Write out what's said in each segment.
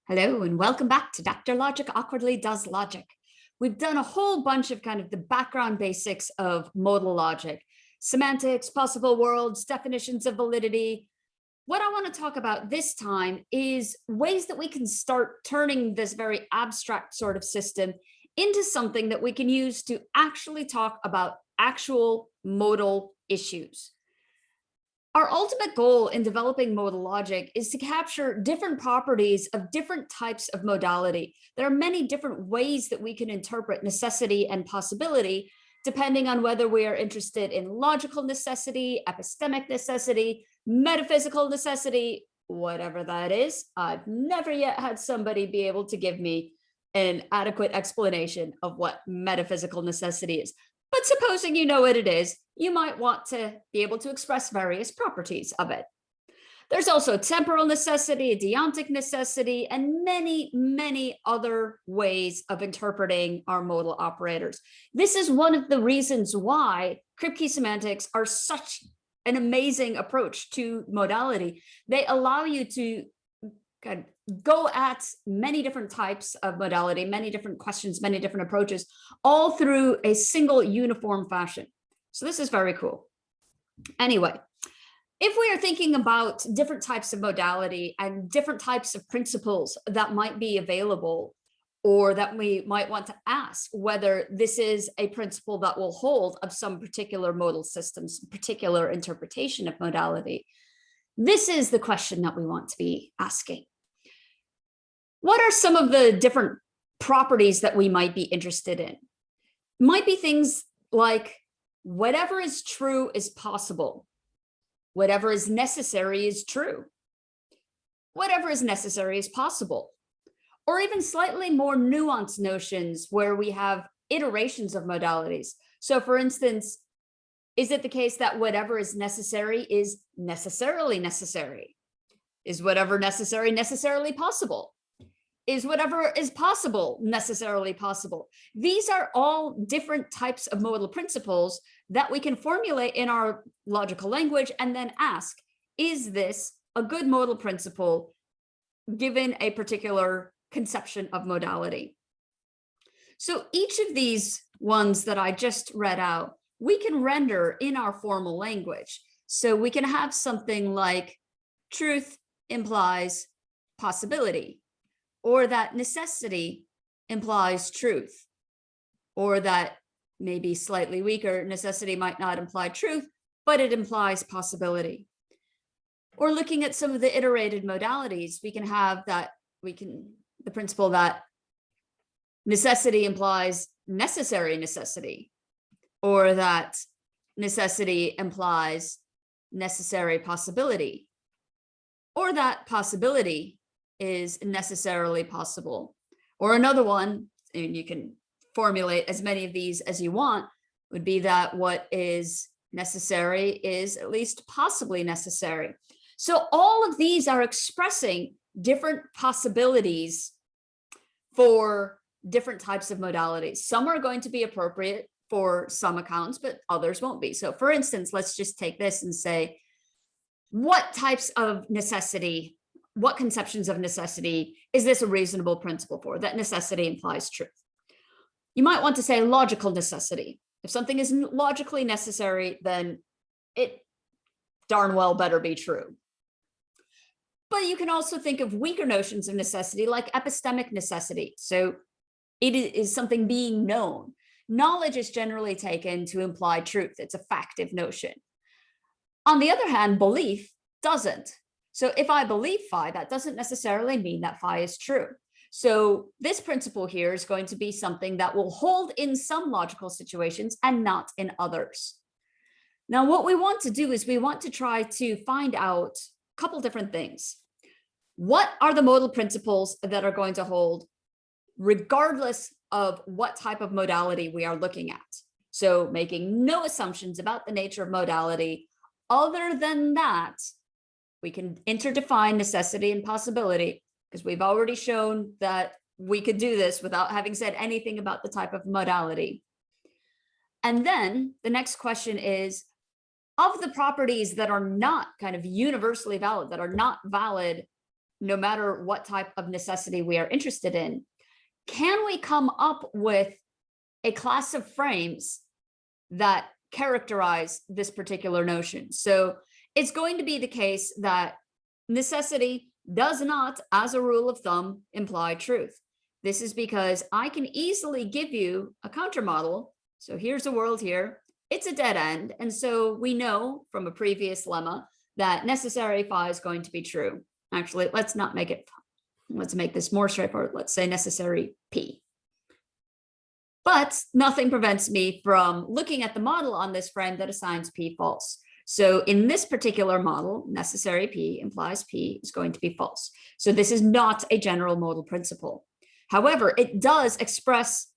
Hello and welcome back to Dr. Logic Awkwardly Does Logic. We've done a whole bunch of kind of the background basics of modal logic, semantics, possible worlds, definitions of validity. What I want to talk about this time is ways that we can start turning this very abstract sort of system into something that we can use to actually talk about actual modal issues. Our ultimate goal in developing modal logic is to capture different properties of different types of modality. There are many different ways that we can interpret necessity and possibility, depending on whether we are interested in logical necessity, epistemic necessity, metaphysical necessity, whatever that is. I've never yet had somebody be able to give me an adequate explanation of what metaphysical necessity is. But supposing you know what it is, you might want to be able to express various properties of it. There's also temporal necessity, deontic necessity, and many, many other ways of interpreting our modal operators. This is one of the reasons why Kripke semantics are such an amazing approach to modality. They allow you to go at many different types of modality, many different questions, many different approaches, all through a single uniform fashion. So this is very cool. Anyway, if we are thinking about different types of modality and different types of principles that might be available, or that we might want to ask whether this is a principle that will hold of some particular modal systems, particular interpretation of modality, this is the question that we want to be asking. What are some of the different properties that we might be interested in? Might be things like whatever is true is possible. Whatever is necessary is true. Whatever is necessary is possible. Or even slightly more nuanced notions where we have iterations of modalities. So for instance, is it the case that whatever is necessary is necessarily necessary? Is whatever necessary necessarily possible? Is whatever is possible necessarily possible? These are all different types of modal principles that we can formulate in our logical language and then ask, is this a good modal principle given a particular conception of modality? So each of these ones that I just read out, we can render in our formal language. So we can have something like truth implies possibility, or that necessity implies truth, or that maybe slightly weaker necessity might not imply truth, but it implies possibility. Or looking at some of the iterated modalities, we can have that the principle that necessity implies necessary necessity, or that necessity implies necessary possibility, or that possibility is necessarily possible. Or another one, and you can formulate as many of these as you want, would be that what is necessary is at least possibly necessary. So all of these are expressing different possibilities for different types of modalities. Some are going to be appropriate for some accounts, but others won't be. So for instance, let's just take this and say, what types of necessity, what conceptions of necessity is this a reasonable principle for? That necessity implies truth. You might want to say logical necessity. If something is logically necessary, then it darn well better be true. But you can also think of weaker notions of necessity like epistemic necessity. So it is something being known. Knowledge is generally taken to imply truth. It's a factive notion. On the other hand, belief doesn't. So if I believe phi, that doesn't necessarily mean that phi is true. So this principle here is going to be something that will hold in some logical situations and not in others. Now, what we want to do is we want to try to find out a couple different things. What are the modal principles that are going to hold regardless of what type of modality we are looking at? So making no assumptions about the nature of modality. Other than that, we can interdefine necessity and possibility, because we've already shown that we could do this without having said anything about the type of modality. And then the next question is, of the properties that are not kind of universally valid, that are not valid no matter what type of necessity we are interested in, can we come up with a class of frames that characterize this particular notion? So it's going to be the case that necessity does not, as a rule of thumb, imply truth. This is because I can easily give you a counter model. So here's a world here. It's a dead end. And so we know from a previous lemma that necessary phi is going to be true. Actually, let's not make it, let's make this more straightforward. Let's say necessary p. But nothing prevents me from looking at the model on this frame that assigns p false. So in this particular model, necessary p implies p is going to be false. So this is not a general modal principle. However, it does express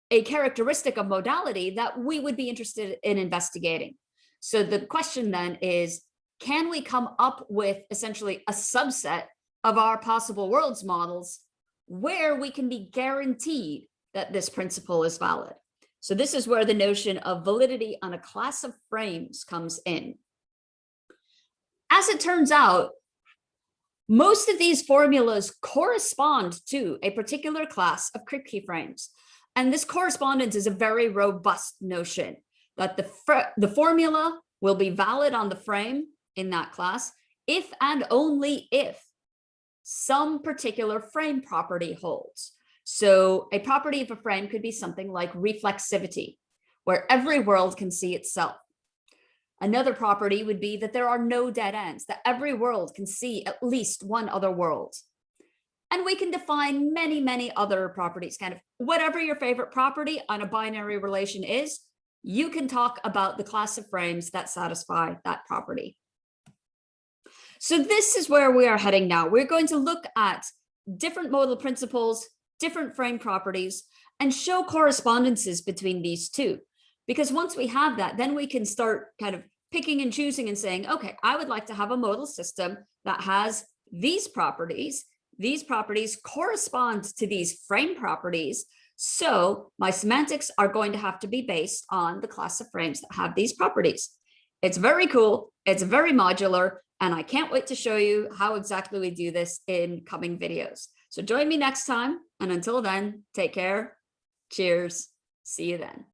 a characteristic of modality that we would be interested in investigating. So the question then is, can we come up with essentially a subset of our possible worlds models where we can be guaranteed that this principle is valid? So this is where the notion of validity on a class of frames comes in. As it turns out, most of these formulas correspond to a particular class of Kripke frames. And this correspondence is a very robust notion that the formula will be valid on the frame in that class if and only if some particular frame property holds. So a property of a frame could be something like reflexivity, where every world can see itself. Another property would be that there are no dead ends, that every world can see at least one other world. And we can define many, many other properties, kind of whatever your favorite property on a binary relation is, you can talk about the class of frames that satisfy that property. So this is where we are heading now. We're going to look at different modal principles, different frame properties, and show correspondences between these two. Because once we have that, then we can start kind of picking and choosing and saying, okay, I would like to have a modal system that has these properties. These properties correspond to these frame properties. So my semantics are going to have to be based on the class of frames that have these properties. It's very cool. It's very modular. And I can't wait to show you how exactly we do this in coming videos. So join me next time. And until then, take care. Cheers. See you then.